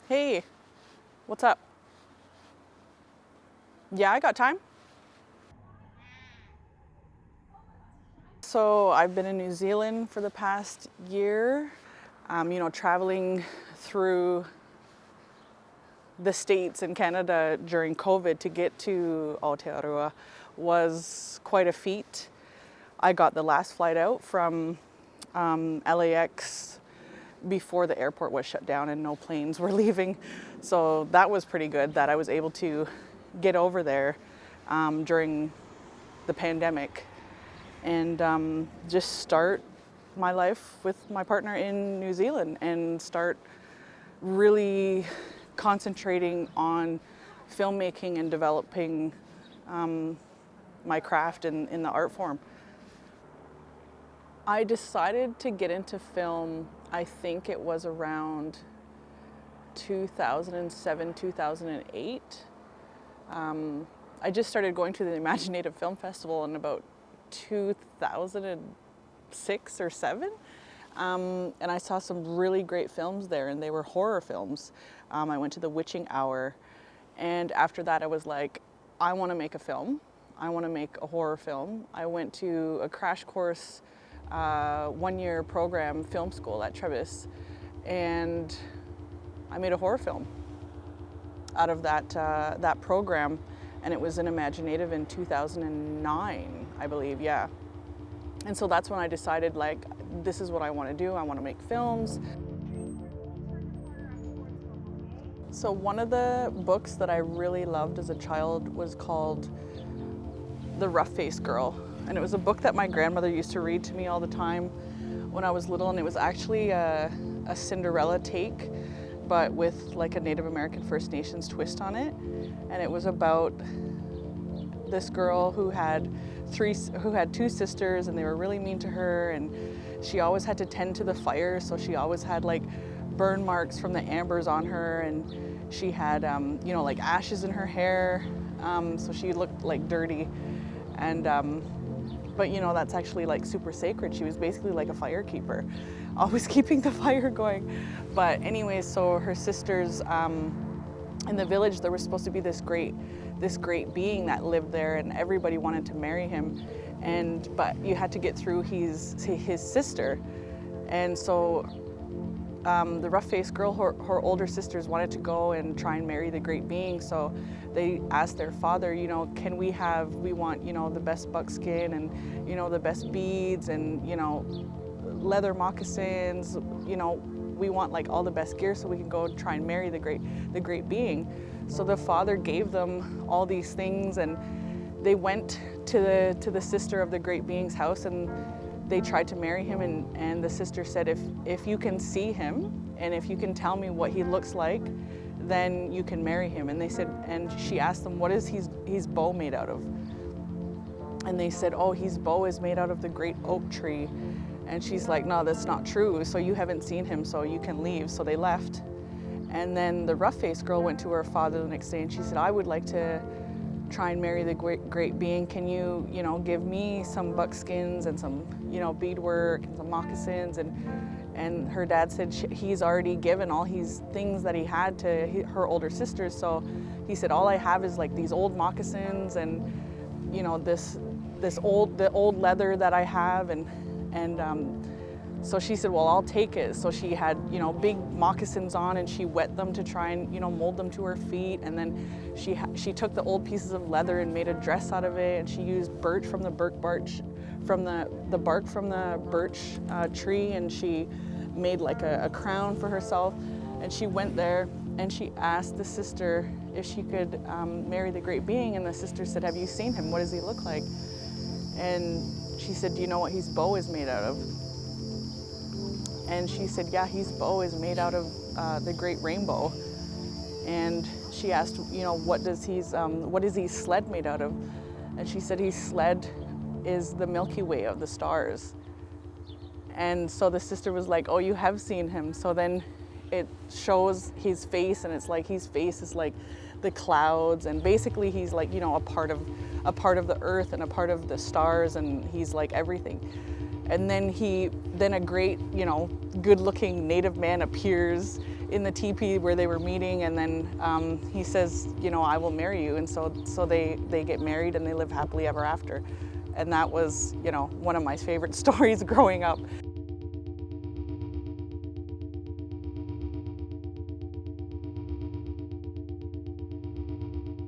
Hey, what's up? Yeah, I got time. So I've been in New Zealand for the past year, traveling through the States and Canada during COVID to get to Aotearoa was quite a feat. I got the last flight out from LAX before the airport was shut down and no planes were leaving. So that was pretty good that I was able to get over there during the pandemic and just start my life with my partner in New Zealand and start really concentrating on filmmaking and developing my craft in the art form. I decided to get into film, I think it was around 2007, 2008. I just started going to the Imaginative Film Festival in about 2006 or 7. And I saw some really great films there, and they were horror films. I went to the Witching Hour, and after that I was like, I want to make a film. I want to make a horror film. I went to a crash course 1-year program film school at Trevis, and I made a horror film out of that program, and it was an Imaginative in 2009, I believe, yeah. And so that's when I decided, like, this is what I want to do. I want to make films. So one of the books that I really loved as a child was called The Rough-Faced Girl. And it was a book that my grandmother used to read to me all the time when I was little, and it was actually a Cinderella take, but with like a Native American First Nations twist on it. And it was about this girl who had two sisters, and they were really mean to her, and she always had to tend to the fire, so she always had like burn marks from the ambers on her, and she had like ashes in her hair, so she looked like dirty. And but that's actually like super sacred. She was basically like a fire keeper, always keeping the fire going. But anyways, so her sisters, in the village, there was supposed to be this great being that lived there, and everybody wanted to marry him, but you had to get through his sister. And so the rough-faced girl, her older sisters wanted to go and try and marry the great being, so they asked their father, we want the best buckskin and the best beads and leather moccasins, we want like all the best gear so we can go try and marry the great being. So the father gave them all these things, and they went to the sister of the great being's house, and they tried to marry him, and the sister said, if you can see him and if you can tell me what he looks like, then you can marry him. And they said, and she asked them, what is his bow made out of? And they said, oh, his bow is made out of the great oak tree. And she's like, no, that's not true. So you haven't seen him, so you can leave. So they left. And then the rough-faced girl went to her father the next day, and she said, I would like to try and marry the great being. Can you, give me some buckskins and some, beadwork and some moccasins? And her dad said he's already given all his things that he had to her older sisters. So he said, all I have is like these old moccasins and, the old leather that I have. And so she said, well, I'll take it. So she had, big moccasins on, and she wet them to try and, mold them to her feet. And then she took the old pieces of leather and made a dress out of it. And she used birch from the bark from the birch tree, and she made like a crown for herself. And she went there and she asked the sister if she could marry the great being. And the sister said, have you seen him? What does he look like? And she said, do you know what his bow is made out of? And she said, yeah, his bow is made out of the great rainbow. And she asked, what is his sled made out of? And she said, his sled is the Milky Way of the stars. And so the sister was like, oh, you have seen him. So then it shows his face, and it's like his face is like the clouds, and basically he's like, a part of the earth and a part of the stars, and he's like everything. And then a great, good-looking native man appears in the teepee where they were meeting, and then he says, you know, I will marry you. And so they get married and they live happily ever after. And that was, you know, one of my favorite stories growing up.